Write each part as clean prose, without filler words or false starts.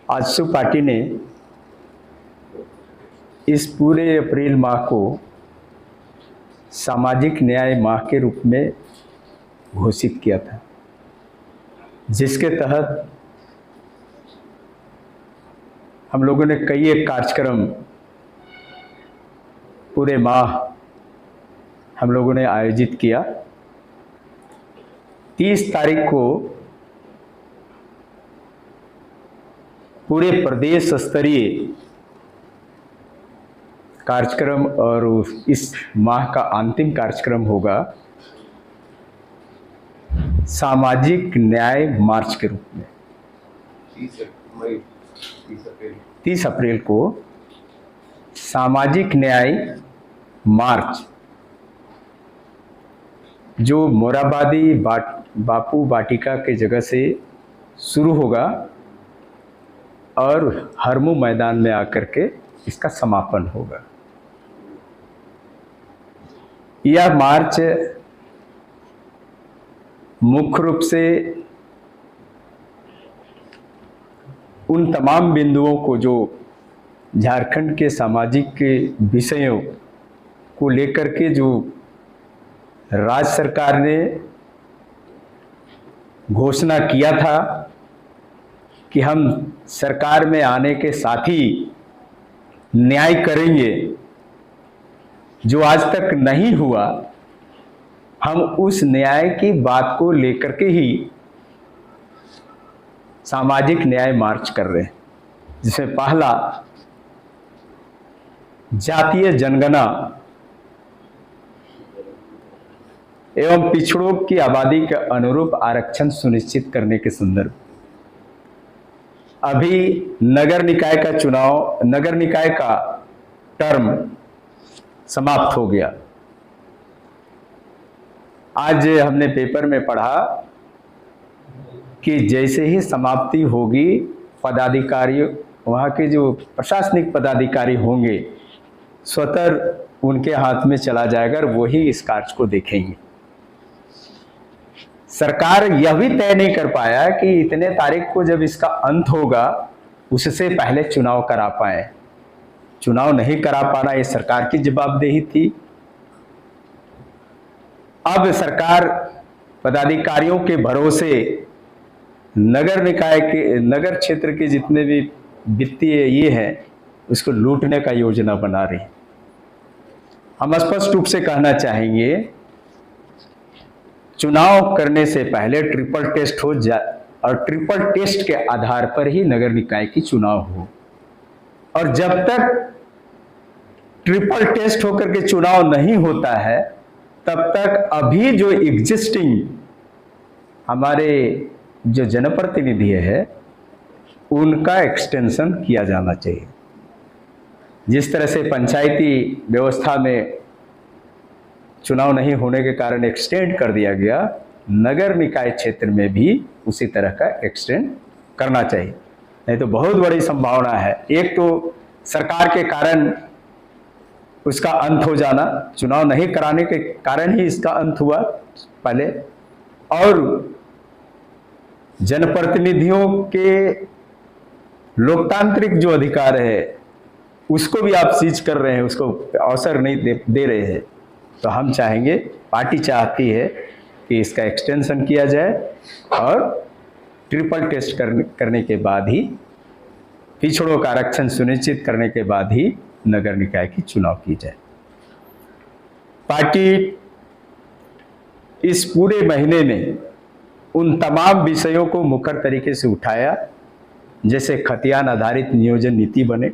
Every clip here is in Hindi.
आजसू पार्टी ने इस पूरे अप्रैल माह को सामाजिक न्याय माह के रूप में घोषित किया था, जिसके तहत हम लोगों ने कई एक कार्यक्रम पूरे माह हम लोगों ने आयोजित किया। 30 तारीख को पूरे प्रदेश स्तरीय कार्यक्रम और इस माह का अंतिम कार्यक्रम होगा सामाजिक न्याय मार्च के रूप में। 30 अप्रैल को सामाजिक न्याय मार्च जो मोराबादी बापू वाटिका के जगह से शुरू होगा और हरमू मैदान में आकर के इसका समापन होगा। यह मार्च मुख्य रूप से उन तमाम बिंदुओं को जो झारखंड के सामाजिक विषयों को लेकर के जो राज्य सरकार ने घोषणा किया था कि हम सरकार में आने के साथ ही न्याय करेंगे, जो आज तक नहीं हुआ, हम उस न्याय की बात को लेकर के ही सामाजिक न्याय मार्च कर रहे हैं, जिसमें पहला जातीय जनगणना एवं पिछड़ों की आबादी के अनुरूप आरक्षण सुनिश्चित करने के संदर्भ। अभी नगर निकाय का टर्म समाप्त हो गया। आज हमने पेपर में पढ़ा कि जैसे ही समाप्ति होगी, पदाधिकारी, वहाँ के जो प्रशासनिक पदाधिकारी होंगे, स्वतः उनके हाथ में चला जाएगा और वही इस कार्य को देखेंगे। सरकार यह भी तय नहीं कर पाया कि इतने तारीख को जब इसका अंत होगा उससे पहले चुनाव करा पाए। चुनाव नहीं करा पाना ये सरकार की जवाबदेही थी। अब सरकार पदाधिकारियों के भरोसे नगर निकाय के, नगर क्षेत्र के जितने भी वित्तीय ये है, उसको लूटने का योजना बना रही। हम स्पष्ट रूप से कहना चाहेंगे, चुनाव करने से पहले ट्रिपल टेस्ट हो जाए और ट्रिपल टेस्ट के आधार पर ही नगर निकाय की चुनाव हो। और जब तक ट्रिपल टेस्ट होकर के चुनाव नहीं होता है, तब तक अभी जो एग्जिस्टिंग हमारे जो जनप्रतिनिधि है उनका एक्सटेंशन किया जाना चाहिए। जिस तरह से पंचायती व्यवस्था में चुनाव नहीं होने के कारण एक्सटेंड कर दिया गया, नगर निकाय क्षेत्र में भी उसी तरह का एक्सटेंड करना चाहिए। नहीं तो बहुत बड़ी संभावना है, एक तो सरकार के कारण उसका अंत हो जाना, चुनाव नहीं कराने के कारण ही इसका अंत हुआ पहले, और जनप्रतिनिधियों के लोकतांत्रिक जो अधिकार है उसको भी आप सीज कर रहे हैं, उसको अवसर नहीं दे रहे हैं। तो हम चाहेंगे, पार्टी चाहती है कि इसका एक्सटेंशन किया जाए और ट्रिपल टेस्ट करने के बाद ही, पिछड़ों का आरक्षण सुनिश्चित करने के बाद ही नगर निकाय की चुनाव की जाए। पार्टी इस पूरे महीने में उन तमाम विषयों को मुखर तरीके से उठाया, जैसे खतियान आधारित नियोजन नीति बने,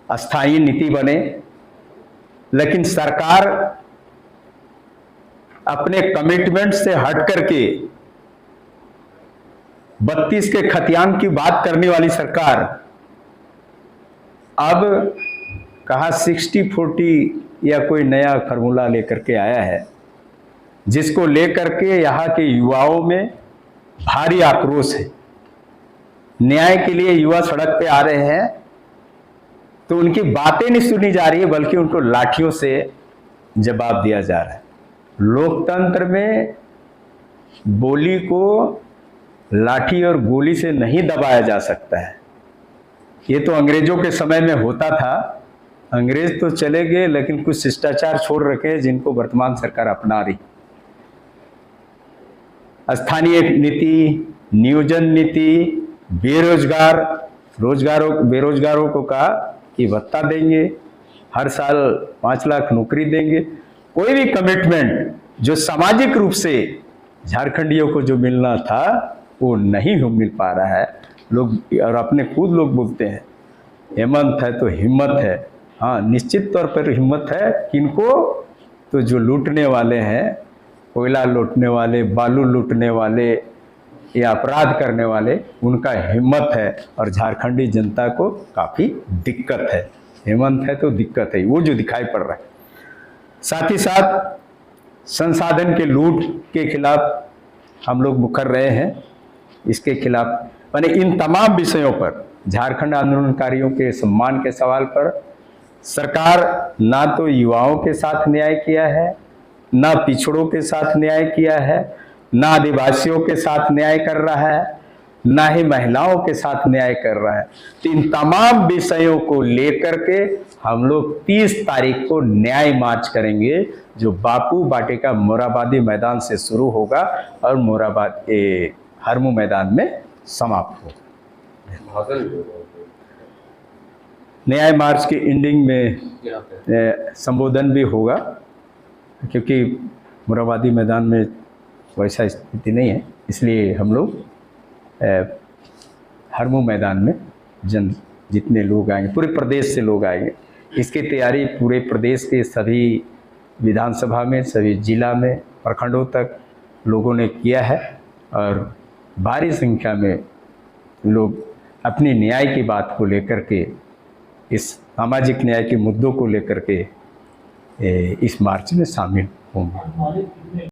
अस्थायी नीति बने, लेकिन सरकार अपने कमिटमेंट से हट करके 32 के खतियान की बात करने वाली सरकार अब कहा 60-40 या कोई नया फार्मूला लेकर के आया है, जिसको लेकर के यहाँ के युवाओं में भारी आक्रोश है। न्याय के लिए युवा सड़क पे आ रहे हैं तो उनकी बातें नहीं सुनी जा रही है, बल्कि उनको लाठियों से जवाब दिया जा रहा है। लोकतंत्र में बोली को लाठी और गोली से नहीं दबाया जा सकता है। ये तो अंग्रेजों के समय में होता था। अंग्रेज तो चले गए, लेकिन कुछ शिष्टाचार छोड़ रखे हैं जिनको वर्तमान सरकार अपना रही। स्थानीय नीति, नियोजन नीति, बेरोजगारों को कहा कि भत्ता देंगे, हर साल 5 लाख नौकरी देंगे। कोई भी कमिटमेंट जो सामाजिक रूप से झारखंडियों को जो मिलना था वो नहीं मिल पा रहा है। लोग और अपने खुद लोग बोलते हैं हेमंत है तो हिम्मत है। हाँ, निश्चित तौर पर हिम्मत है। किनको? तो जो लूटने वाले हैं, कोयला लूटने वाले, बालू लूटने वाले या अपराध करने वाले, उनका हिम्मत है। और झारखंडी जनता को काफ़ी दिक्कत है। हेमंत है तो दिक्कत है, वो जो दिखाई पड़ रहा है। साथ ही साथ संसाधन के लूट के खिलाफ हम लोग मुखर रहे हैं। इसके खिलाफ माने इन तमाम विषयों पर, झारखंड आंदोलनकारियों के सम्मान के सवाल पर सरकार ना तो युवाओं के साथ न्याय किया है, ना पिछड़ों के साथ न्याय किया है, ना आदिवासियों के साथ न्याय कर रहा है, ना ही महिलाओं के साथ न्याय कर रहा है। तो इन तमाम विषयों को लेकर के हम लोग 30 तारीख को न्याय मार्च करेंगे, जो बापू वाटिका मोरहाबादी मैदान से शुरू होगा और हरमू मैदान में समाप्त होगा। न्याय मार्च के एंडिंग में संबोधन भी होगा, क्योंकि मोरहाबादी मैदान में वैसा स्थिति नहीं है, इसलिए हम लोग हरमू मैदान में जितने लोग आएंगे, पूरे प्रदेश से लोग आएंगे। इसकी तैयारी पूरे प्रदेश के सभी विधानसभा में, सभी जिला में, प्रखंडों तक लोगों ने किया है और भारी संख्या में लोग अपनी न्याय की बात को लेकर के, इस सामाजिक न्याय के मुद्दों को लेकर के इस मार्च में शामिल होंगे।